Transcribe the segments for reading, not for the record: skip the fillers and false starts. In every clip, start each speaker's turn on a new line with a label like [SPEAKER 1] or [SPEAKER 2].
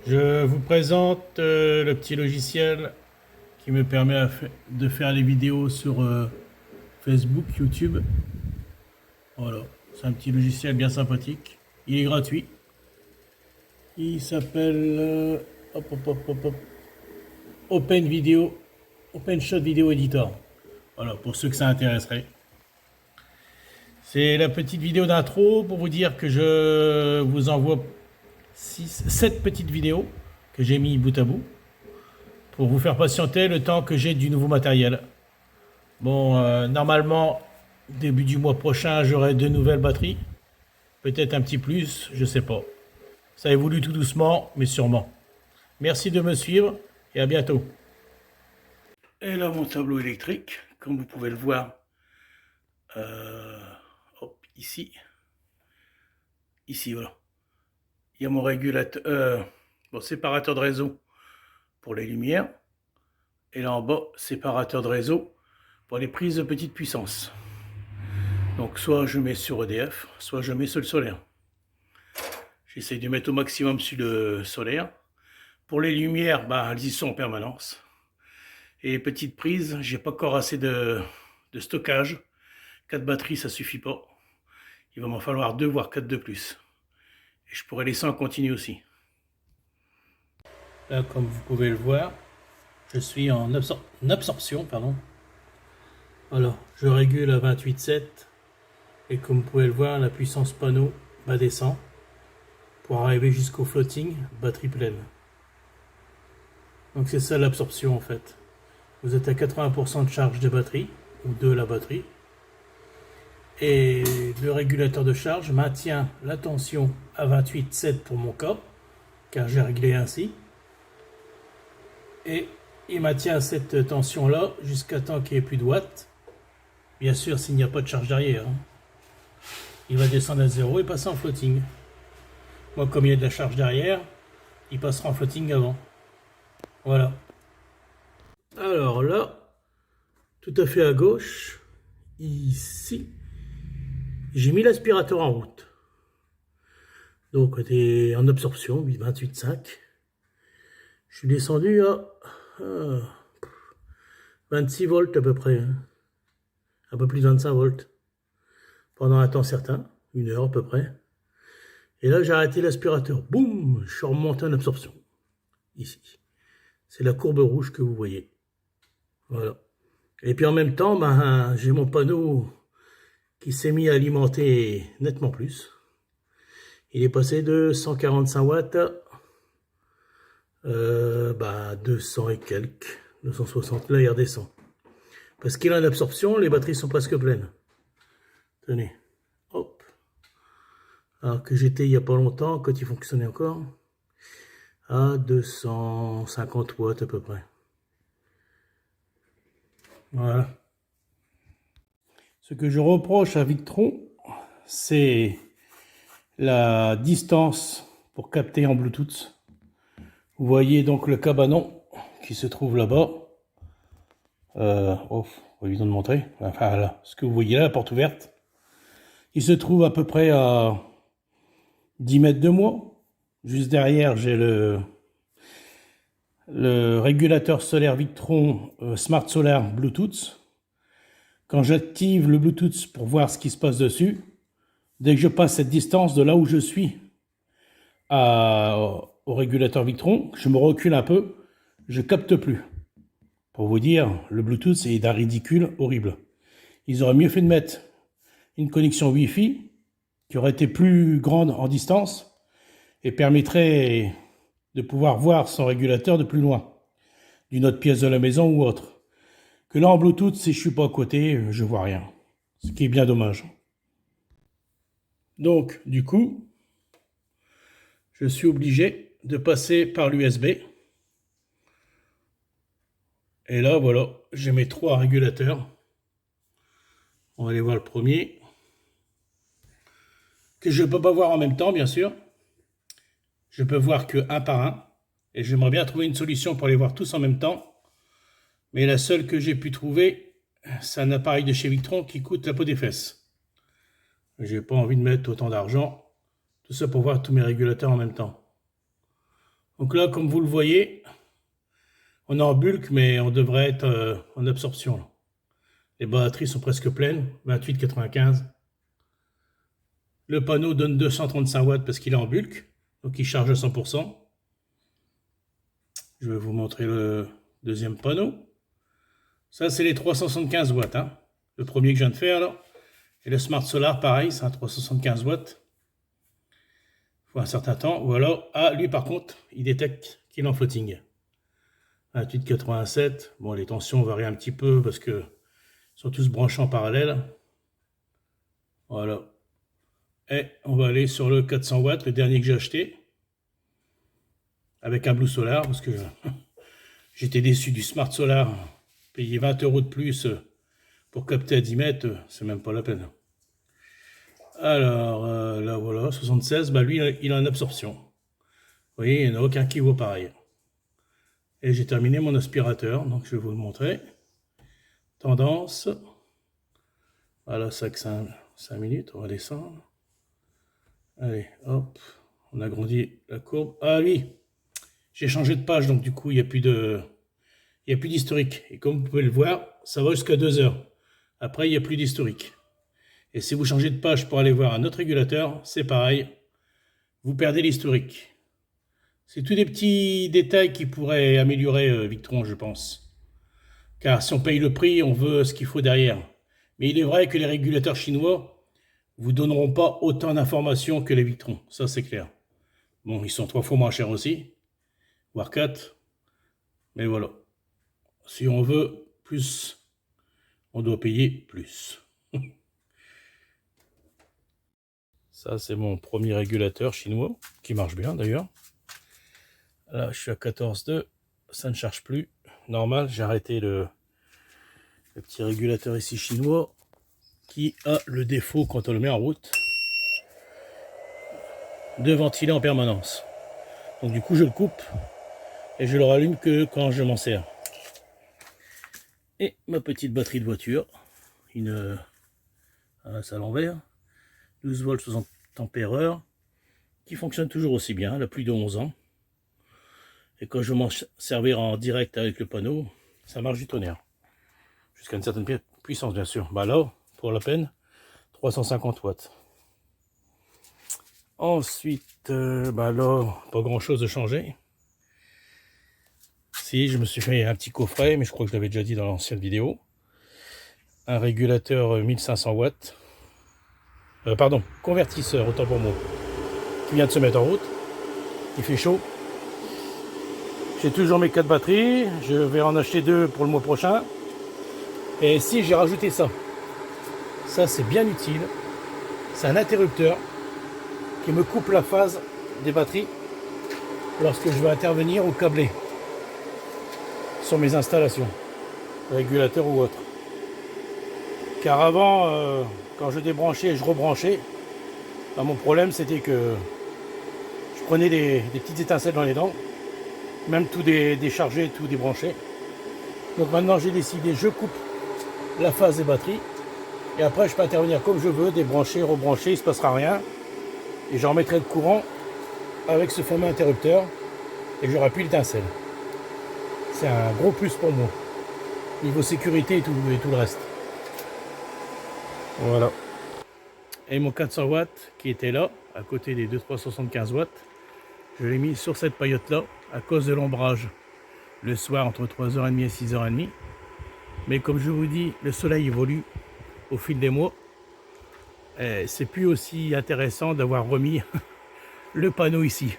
[SPEAKER 1] Je vous présente le petit logiciel qui me permet de faire les vidéos sur Facebook, YouTube. Voilà, c'est un petit logiciel bien sympathique. Il est gratuit. Il s'appelle hop, hop, hop, hop, hop, Open Video, OpenShot Video Editor. Voilà, pour ceux que ça intéresserait. C'est la petite vidéo d'intro pour vous dire que je vous envoie 7 petites vidéos que j'ai mis bout à bout pour vous faire patienter le temps que j'ai du nouveau matériel. Bon, normalement, début du mois prochain, j'aurai 2 nouvelles batteries. Peut-être un petit plus, je sais pas. Ça évolue tout doucement, mais sûrement. Merci de me suivre et à bientôt. Et là, mon tableau électrique, comme vous pouvez le voir, hop, ici. Ici, voilà. Il y a mon régulateur, mon séparateur de réseau pour les lumières. Et là en bas, séparateur de réseau pour les prises de petite puissance. Donc soit je mets sur EDF, soit je mets sur le solaire. J'essaie de mettre au maximum sur le solaire. Pour les lumières, bah, elles y sont en permanence. Et les petites prises, j'ai pas encore assez de stockage. 4 batteries, ça suffit pas. Il va m'en falloir 2 voire 4 de plus. Et je pourrais laisser en continu aussi. Là, comme vous pouvez le voir, je suis en absorption, pardon. Voilà, je régule à 28,7 et comme vous pouvez le voir, la puissance panneau descend pour arriver jusqu'au floating, batterie pleine. Donc c'est ça l'absorption en fait. Vous êtes à 80% de charge de batterie ou de la batterie et le régulateur de charge maintient la tension à 28,7 pour mon cas car j'ai réglé ainsi et il maintient cette tension là jusqu'à temps qu'il n'y ait plus de watts. Bien sûr, s'il n'y a pas de charge derrière, hein. Il va descendre à 0 et passer en floating. Moi, comme il y a de la charge derrière, il passera en floating avant. Voilà. Alors là, tout à fait à gauche, ici, j'ai mis l'aspirateur en route. Donc, était en absorption, 28,5. Je suis descendu à 26 volts à peu près, hein. Un peu plus de 25 volts. Pendant un temps certain, 1 heure à peu près. Et là, j'ai arrêté l'aspirateur. Boum, je suis remonté en absorption. Ici. C'est la courbe rouge que vous voyez. Voilà. Et puis en même temps, ben, j'ai mon panneau qui s'est mis à alimenter nettement plus. Il est passé de 145 watts à 200 et quelques. 260, là il redescend. Parce qu'il est en absorption, les batteries sont presque pleines. Tenez. Hop. Alors que j'étais il n'y a pas longtemps, quand il fonctionnait encore, à 250 watts à peu près. Voilà. Ce que je reproche à Victron, c'est la distance pour capter en Bluetooth. Vous voyez donc le cabanon qui se trouve là-bas. Pas évident de montrer. Enfin là, ce que vous voyez là, la porte ouverte. Il se trouve à peu près à 10 mètres de moi. Juste derrière, j'ai le régulateur solaire Victron Smart Solar Bluetooth. Quand j'active le Bluetooth pour voir ce qui se passe dessus, dès que je passe cette distance de là où je suis au régulateur Victron, je me recule un peu, je capte plus. Pour vous dire, le Bluetooth c'est d'un ridicule horrible. Ils auraient mieux fait de mettre une connexion Wi-Fi qui aurait été plus grande en distance et permettrait de pouvoir voir son régulateur de plus loin, d'une autre pièce de la maison ou autre. Que là en Bluetooth, si je suis pas à côté, je vois rien. Ce qui est bien dommage. Donc, du coup, je suis obligé de passer par l'USB. Et là, voilà, j'ai mes 3 régulateurs. On va aller voir le premier. Que je ne peux pas voir en même temps, bien sûr. Je peux voir que un par un. Et j'aimerais bien trouver une solution pour les voir tous en même temps. Mais la seule que j'ai pu trouver, c'est un appareil de chez Victron qui coûte la peau des fesses. J'ai pas envie de mettre autant d'argent. Tout ça pour voir tous mes régulateurs en même temps. Donc là, comme vous le voyez, on est en bulk, mais on devrait être en absorption, là. Les batteries sont presque pleines, 28,95. Le panneau donne 235 watts parce qu'il est en bulk, donc il charge à 100%. Je vais vous montrer le deuxième panneau. Ça, c'est les 375 watts, hein. Le premier que je viens de faire, là. Et le Smart Solar, pareil, c'est un 375 watts. Il faut un certain temps. Ou alors, lui, par contre, il détecte qu'il est en floating. 28,87. Bon, les tensions varient un petit peu parce que sont tous branchés en parallèle. Voilà. Et on va aller sur le 400 watts, le dernier que j'ai acheté. Avec un Blue Solar, parce que j'étais déçu du Smart Solar. Payer 20 € de plus pour capter à 10 mètres, c'est même pas la peine. Alors, là voilà, 76, bah lui, il a une absorption. Vous voyez, il n'y en a aucun qui vaut pareil. Et j'ai terminé mon aspirateur, donc je vais vous le montrer. Tendance. Voilà, ça que 5 minutes, on va descendre. Allez, hop, on agrandit la courbe. Ah oui, j'ai changé de page, donc du coup, il n'y a plus d'historique. Et comme vous pouvez le voir, ça va jusqu'à 2 heures. Après, il n'y a plus d'historique. Et si vous changez de page pour aller voir un autre régulateur, c'est pareil. Vous perdez l'historique. C'est tous des petits détails qui pourraient améliorer Victron, je pense. Car si on paye le prix, on veut ce qu'il faut derrière. Mais il est vrai que les régulateurs chinois vous donneront pas autant d'informations que les Victron. Ça, c'est clair. Bon, ils sont 3 fois moins chers aussi. Voire 4. Mais voilà. Si on veut plus, on doit payer plus. Ça, c'est mon premier régulateur chinois, qui marche bien d'ailleurs. Là, je suis à 14,2, ça ne charge plus. Normal, j'ai arrêté le petit régulateur ici chinois, qui a le défaut, quand on le met en route, de ventiler en permanence. Donc du coup, je le coupe, et je le rallume que quand je m'en sers. Et ma petite batterie de voiture, c'est à l'envers, 12 volts 60 ampères-heure, qui fonctionne toujours aussi bien, elle a plus de 11 ans. Et quand je veux m'en servir en direct avec le panneau, ça marche du tonnerre. Jusqu'à une certaine puissance, bien sûr. Bah là, pour la peine, 350 watts. Ensuite, bah là, pas grand chose de changé. Si, je me suis fait un petit coffret, mais je crois que je l'avais déjà dit dans l'ancienne vidéo. Un régulateur 1500 watts. Pardon, convertisseur, autant pour moi. Qui vient de se mettre en route. Il fait chaud. J'ai toujours mes 4 batteries. Je vais en acheter 2 pour le mois prochain. Et si j'ai rajouté ça. Ça, c'est bien utile. C'est un interrupteur qui me coupe la phase des batteries lorsque je vais intervenir ou câbler sur mes installations, régulateurs ou autres. Car avant, quand je débranchais et je rebranchais, bah, mon problème c'était que je prenais des petites étincelles dans les dents, même tout déchargé, tout débranché. Donc maintenant j'ai décidé, je coupe la phase des batteries et après je peux intervenir comme je veux, débrancher, rebrancher, il ne se passera rien. Et j'en remettrai le courant avec ce fameux interrupteur et j'aurai plus l'étincelle. C'est un gros plus pour moi. Niveau sécurité et tout le reste. Voilà. Et mon 400 watts qui était là, à côté des 375 watts, je l'ai mis sur cette paillote là à cause de l'ombrage. Le soir entre 3h30 et 6h30. Mais comme je vous dis, le soleil évolue au fil des mois. C'est plus aussi intéressant d'avoir remis le panneau ici.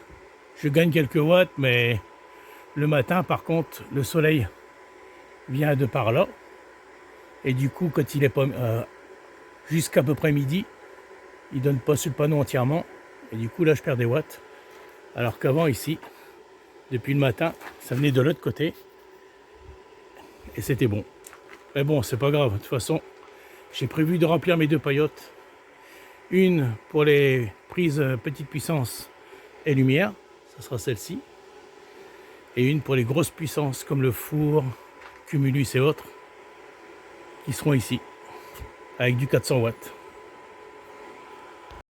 [SPEAKER 1] Je gagne quelques watts, mais le matin, par contre, le soleil vient de par là. Et du coup, quand il est pas jusqu'à peu près midi, il donne pas sur le panneau entièrement. Et du coup, là, je perds des watts. Alors qu'avant, ici, depuis le matin, ça venait de l'autre côté. Et c'était bon. Mais bon, c'est pas grave. De toute façon, j'ai prévu de remplir mes 2 paillotes. Une pour les prises petite puissance et lumière, ça sera celle-ci. Et une pour les grosses puissances comme le four, Cumulus et autres, qui seront ici, avec du 400 watts.